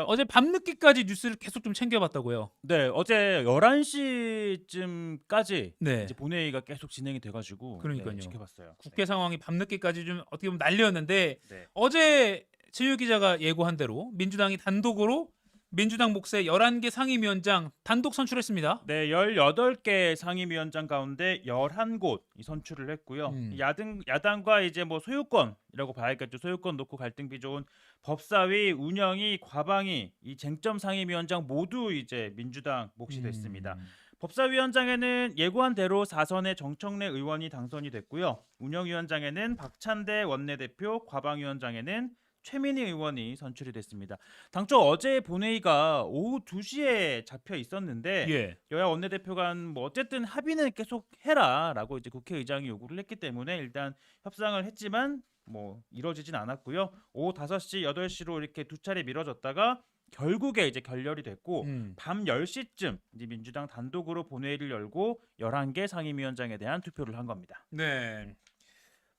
어제 밤늦게까지 뉴스를 계속 좀 챙겨봤다고요. 네, 어제 11시쯤까지 네. 이제 본회의가 계속 진행이 돼가지고 그러니까요. 네, 지켜봤어요. 국회 상황이 밤늦게까지 좀 어떻게 보면 난리였는데 네. 어제 최유 기자가 예고한 대로 민주당이 단독으로 민주당 몫의 11개 상임위원장 단독 선출했습니다. 네, 18개 상임위원장 가운데 11곳 선출을 했고요. 야당과 이제 뭐 소유권이라고 봐야겠죠. 소유권 놓고 갈등비 좋은 법사위, 운영위, 과방위 이 쟁점 상임위원장 모두 이제 민주당 몫이 됐습니다. 법사위원장에는 예고한 대로 4선의 정청래 의원이 당선이 됐고요. 운영위원장에는 박찬대 원내대표, 과방위원장에는 최민희 의원이 선출이 됐습니다. 당초 어제 본회의가 오후 2시에 잡혀 있었는데 예. 여야 원내대표가 뭐 어쨌든 합의는 계속 해라라고 이제 국회의장이 요구를 했기 때문에 일단 협상을 했지만 뭐 이루어지진 않았고요. 오후 5시, 8시로 이렇게 두 차례 미뤄졌다가 결국에 이제 결렬이 됐고 밤 10시쯤 이제 민주당 단독으로 본회의를 열고 11개 상임위원장에 대한 투표를 한 겁니다. 네.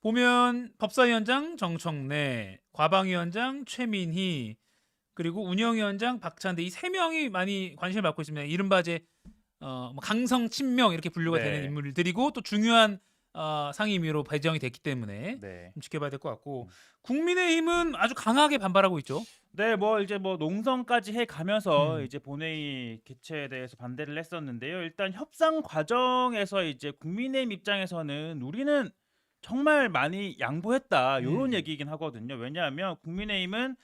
보면 법사위원장 정청래, 과방위원장 최민희, 그리고 운영위원장 박찬대 이 세 명이 많이 관심을 받고 있습니다. 이른바 이제 뭐 강성 친명 이렇게 분류가 네. 되는 인물들이고 또 중요한 상임위로 배정이 됐기 때문에 네. 좀 지켜봐야 될 것 같고 국민의힘은 아주 강하게 반발하고 있죠. 네, 뭐 이제 뭐 농성까지 해 가면서 이제 본회의 개최에 대해서 반대를 했었는데요. 일단 협상 과정에서 이제 국민의힘 입장에서는 우리는 정말 많이 양보했다 이런 얘기이긴 하거든요. 왜냐하면 국민의힘은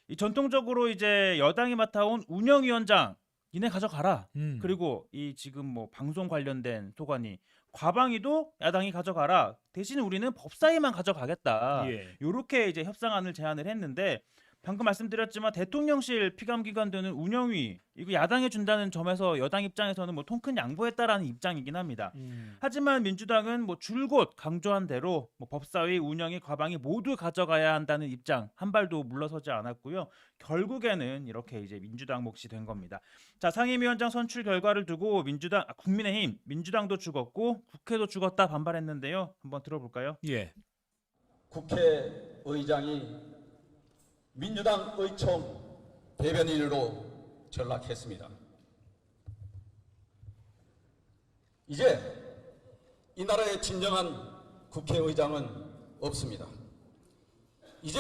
이 전통적으로 이제 여당이 맡아온 운영위원장 니네 가져가라. 그리고 이 지금 뭐 방송 관련된 소관이 과방위도 야당이 가져가라. 대신 우리는 법사위만 가져가겠다. 예. 이렇게 이제 협상안을 제안을 했는데 방금 말씀드렸지만 대통령실 피감기관 되는 운영위 이거 야당에 준다는 점에서 여당 입장에서는 뭐 통큰 양보했다라는 입장이긴 합니다. 하지만 민주당은 뭐 줄곧 강조한 대로 뭐 법사위, 운영위, 과방위 모두 가져가야 한다는 입장 한 발도 물러서지 않았고요. 결국에는 이렇게 이제 민주당 몫이 된 겁니다. 자, 상임위원장 선출 결과를 두고 국민의힘, 민주당도 죽었고 국회도 죽었다 반발했는데요. 한번 들어볼까요? 예. 국회의장이 민주당 의총 대변인으로 전락했습니다. 이제 이 나라의 진정한 국회의장은 없습니다. 이제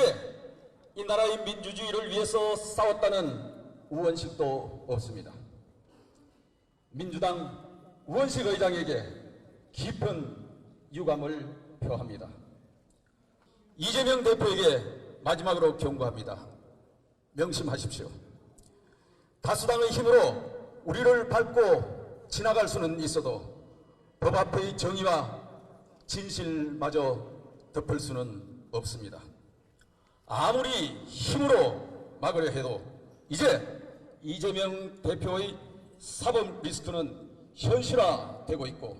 이 나라의 민주주의를 위해서 싸웠다는 우원식도 없습니다. 민주당 우원식 의장에게 깊은 유감을 표합니다. 이재명 대표에게 마지막으로 경고합니다. 명심하십시오. 다수당의 힘으로 우리를 밟고 지나갈 수는 있어도 법 앞의 정의와 진실마저 덮을 수는 없습니다. 아무리 힘으로 막으려 해도 이제 이재명 대표의 사법 리스트는 현실화되고 있고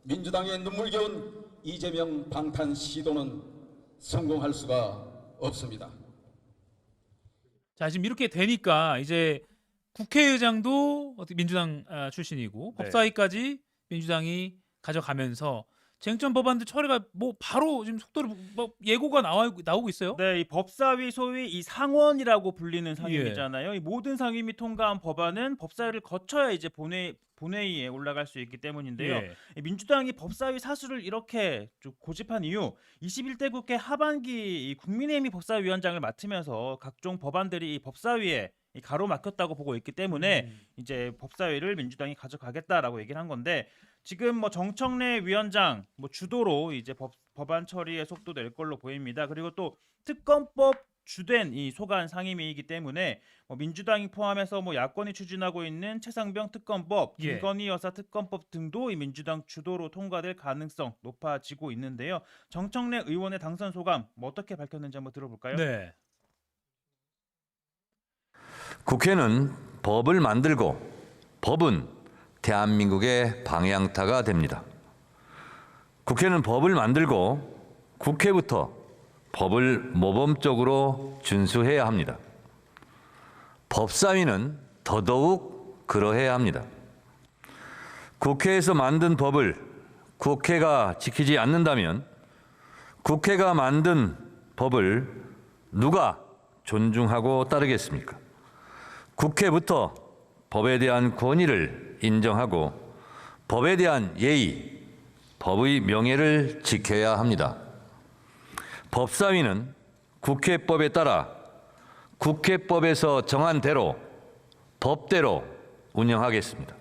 민주당의 눈물겨운 이재명 방탄 시도는 성공할 수가 없습니다. 자, 지금 이렇게 되니까 이제 국회의장도 민주당 출신이고 네. 법사위까지 민주당이 가져가면서 쟁점 법안들 처리가 뭐 바로 지금 속도로 뭐 예고가 나오고 있어요. 네, 이 법사위 소위 이 상원이라고 불리는 상임위잖아요. 이 모든 상임위 통과한 법안은 법사위를 거쳐야 이제 본회의에 올라갈 수 있기 때문인데요. 예. 이 민주당이 법사위 사수를 이렇게 좀 고집한 이유 21대 국회 하반기 이 국민의힘이 법사위원장을 맡으면서 각종 법안들이 이 법사위에 이 가로막혔다고 보고 있기 때문에 이제 법사위를 민주당이 가져가겠다라고 얘기를 한 건데 지금 뭐 정청래 위원장 뭐 주도로 이제 법안 처리에 속도 낼 걸로 보입니다. 그리고 또 특검법 주된 이 소관 상임위이기 때문에 뭐 민주당이 포함해서 뭐 야권이 추진하고 있는 최상병 특검법, 예. 김건희 여사 특검법 등도 이 민주당 주도로 통과될 가능성 높아지고 있는데요. 정청래 의원의 당선 소감 뭐 어떻게 밝혔는지 한번 들어볼까요? 네. 국회는 법을 만들고 법은 대한민국의 방향타가 됩니다. 국회는 법을 만들고 국회부터 법을 모범적으로 준수해야 합니다. 법사위는 더더욱 그러해야 합니다. 국회에서 만든 법을 국회가 지키지 않는다면 국회가 만든 법을 누가 존중하고 따르겠습니까? 국회부터 법에 대한 권위를 인정하고 법에 대한 예의, 법의 명예를 지켜야 합니다. 법사위는 국회법에 따라 국회법에서 정한 대로 법대로 운영하겠습니다.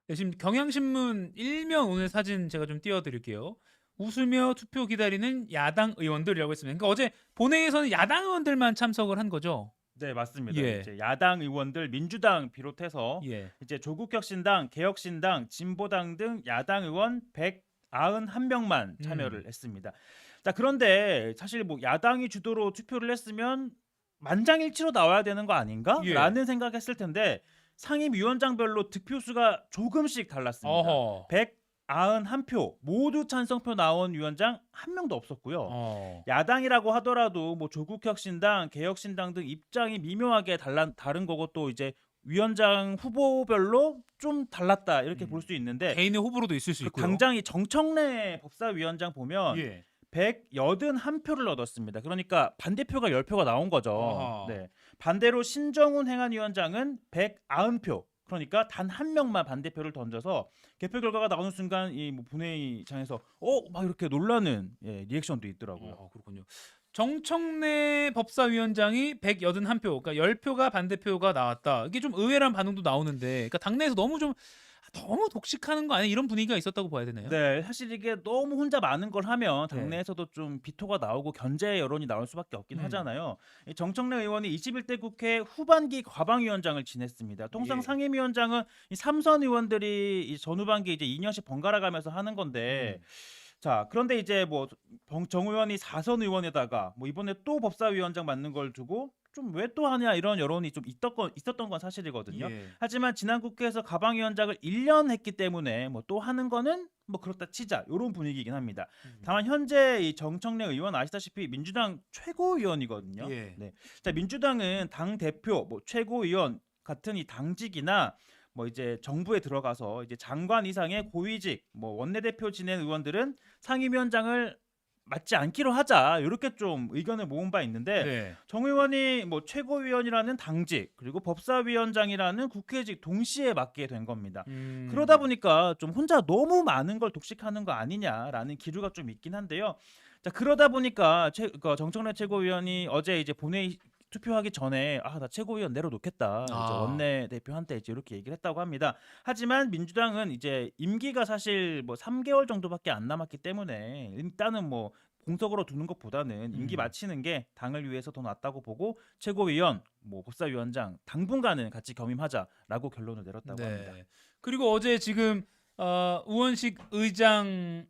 네, 지금 경향신문 일면 오늘 사진 제가 좀 띄워드릴게요. 웃으며 투표 기다리는 야당 의원들이라고 했습니다. 그러니까 어제 본회의에서는 야당 의원들만 참석을 한 거죠. 네, 맞습니다. 예. 이제 야당 의원들 민주당 비롯해서 예. 이제 조국혁신당, 개혁신당, 진보당 등 야당 의원 191명만 참여를 했습니다. 자, 그런데 사실 뭐 야당이 주도로 투표를 했으면 만장일치로 나와야 되는 거 아닌가? 예. 라는 생각했을 텐데 상임위원장별로 득표수가 조금씩 달랐습니다. 어허. 191표 모두 찬성표 나온 위원장 한 명도 없었고요. 야당이라고 하더라도 뭐 조국혁신당, 개혁신당 등 입장이 미묘하게 다른 거고 또 이제 위원장 후보별로 좀 달랐다 이렇게 볼 수 있는데 개인의 호불호도 있을 수 그 있고요. 당장 이 정청래 법사위원장 보면 예. 181표를 얻었습니다. 그러니까 반대표가 10표가 나온 거죠. 어허. 네. 반대로 신정훈 행안위원장은 190표. 그러니까 단 한 명만 반대표를 던져서 개표 결과가 나오는 순간 이 뭐 본회의장에서 막 이렇게 놀라는 리액션도 있더라고요. 그렇군요. 정청래 법사위원장이 181표, 그러니까 10표가 반대표가 나왔다. 이게 좀 의외란 반응도 나오는데, 그러니까 당내에서 너무 독식하는 거 아니야? 이런 분위기가 있었다고 봐야 되나요? 네, 사실 이게 너무 혼자 많은 걸 하면 당내에서도 좀 비토가 나오고 견제 여론이 나올 수밖에 없긴 하잖아요. 이 정청래 의원이 21대 국회 후반기 과방위원장을 지냈습니다. 통상 예. 상임위원장은 이 3선 의원들이 이 전후반기 이제 2년씩 번갈아 가면서 하는 건데 자, 그런데 이제 뭐 정 의원이 4선 의원에다가 뭐 이번에 또 법사위원장 맡는 걸 두고 좀 왜 또 하냐 이런 여론이 좀 있었던 건 사실이거든요. 예. 하지만 지난 국회에서 가방위원장을 1년 했기 때문에 뭐 또 하는 거는 뭐 그렇다 치자 이런 분위기이긴 합니다. 다만 현재 이 정청래 의원 아시다시피 민주당 최고위원이거든요. 예. 네. 자, 민주당은 당 대표, 뭐 최고위원 같은 이 당직이나 뭐 이제 정부에 들어가서 이제 장관 이상의 고위직, 뭐 원내대표 지낸 의원들은 상임위원장을 맡지 않기로 하자 이렇게 좀 의견을 모은 바 있는데 네. 정 의원이 뭐 최고위원이라는 당직 그리고 법사위원장이라는 국회직 동시에 맡게 된 겁니다. 그러다 보니까 좀 혼자 너무 많은 걸 독식하는 거 아니냐라는 기류가 좀 있긴 한데요. 자, 그러다 보니까 정청래 최고위원이 어제 이제 본회의 투표하기 전에 나 최고위원 내려놓겠다. 이제 원내대표한테 이제 이렇게 얘기를 했다고 합니다. 하지만 민주당은 이제 임기가 사실 뭐 3개월 정도밖에 안 남았기 때문에 일단은 뭐 공석으로 두는 것보다는 임기 마치는 게 당을 위해서 더 낫다고 보고 최고위원, 뭐 법사위원장 당분간은 같이 겸임하자라고 결론을 내렸다고 합니다. 그리고 어제 지금 우원식 의장을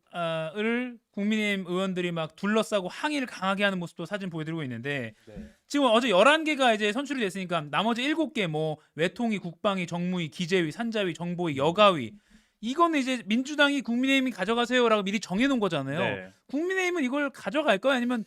국민의힘 의원들이 막 둘러싸고 항의를 강하게 하는 모습도 사진 보여드리고 있는데 지금 어제 11개가 이제 선출이 됐으니까 나머지 7개 뭐 외통위, 국방위, 정무위, 기재위, 산자위, 정보위, 여가위 이거는 이제 민주당이 국민의힘이 가져가세요라고 미리 정해놓은 거잖아요. 네. 국민의힘은 이걸 가져갈까요? 아니면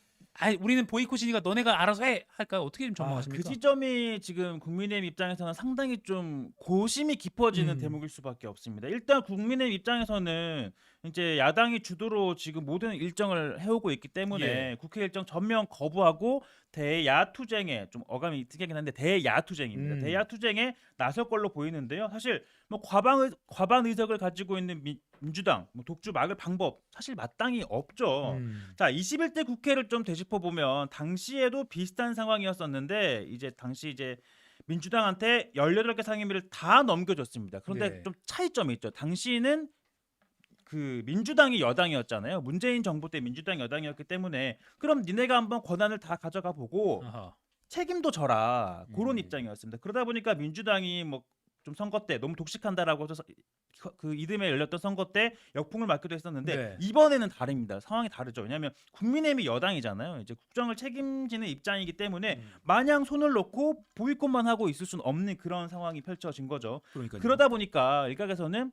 우리는 보이콧이니까 너네가 알아서 해 할까요? 어떻게 좀 전망하십니까? 그 지점이 지금 국민의힘 입장에서는 상당히 좀 고심이 깊어지는 대목일 수밖에 없습니다. 일단 국민의힘 입장에서는 이제 야당이 주도로 지금 모든 일정을 해오고 있기 때문에 국회 일정 전면 거부하고 대야투쟁에 좀 어감이 특이하긴 한데 대야투쟁입니다. 대야투쟁에 나설 걸로 보이는데요. 사실 뭐 과반 의석을 가지고 있는 민주당 뭐 독주 막을 방법 사실 마땅히 없죠. 자, 21대 국회를 좀 되짚어 보면 당시에도 비슷한 상황이었었는데 이제 당시 이제 민주당한테 18개 상임위를 다 넘겨줬습니다. 그런데 좀 차이점이 있죠. 당시는 그 민주당이 여당이었잖아요. 문재인 정부 때 민주당이 여당이었기 때문에 그럼 니네가 한번 권한을 다 가져가 보고 책임도 져라 그런 입장이었습니다. 그러다 보니까 민주당이 뭐 좀 선거 때 너무 독식한다라고 해서 그 이듬해 열렸던 선거 때 역풍을 맞기도 했었는데 이번에는 다릅니다. 상황이 다르죠. 왜냐하면 국민의힘이 여당이잖아요. 이제 국정을 책임지는 입장이기 때문에 마냥 손을 놓고 보이콧만 하고 있을 수는 없는 그런 상황이 펼쳐진 거죠. 그러니까요. 그러다 보니까 일각에서는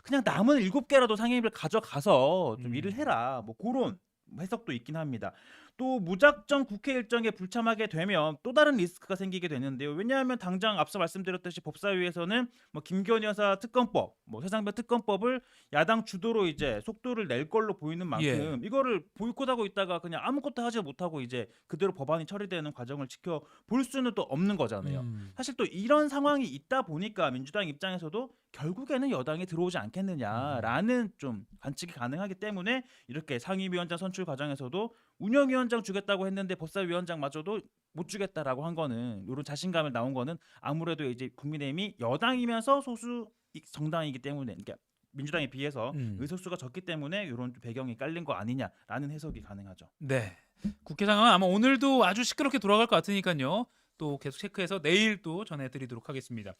그냥 남은 7개라도 상임위를 가져가서 좀 일을 해라. 뭐 그런 해석도 있긴 합니다. 또 무작정 국회 일정에 불참하게 되면 또 다른 리스크가 생기게 되는데요. 왜냐하면 당장 앞서 말씀드렸듯이 법사위에서는 뭐 김건희 여사 특검법, 뭐 세상별 특검법을 야당 주도로 이제 속도를 낼 걸로 보이는 만큼 예. 이거를 보이콧하고 있다가 그냥 아무것도 하지 못하고 이제 그대로 법안이 처리되는 과정을 지켜볼 수는 또 없는 거잖아요. 사실 또 이런 상황이 있다 보니까 민주당 입장에서도 결국에는 여당이 들어오지 않겠느냐라는 좀 관측이 가능하기 때문에 이렇게 상임위원장 선출 과정에서도 운영위원장 주겠다고 했는데 법사위원장마저도 못 주겠다라고 한 거는 이런 자신감을 나온 거는 아무래도 이제 국민의힘이 여당이면서 소수 정당이기 때문에 그러니까 민주당에 비해서 의석수가 적기 때문에 이런 배경이 깔린 거 아니냐라는 해석이 가능하죠. 네. 국회 상황은 아마 오늘도 아주 시끄럽게 돌아갈 것 같으니까요. 또 계속 체크해서 내일 또 전해드리도록 하겠습니다.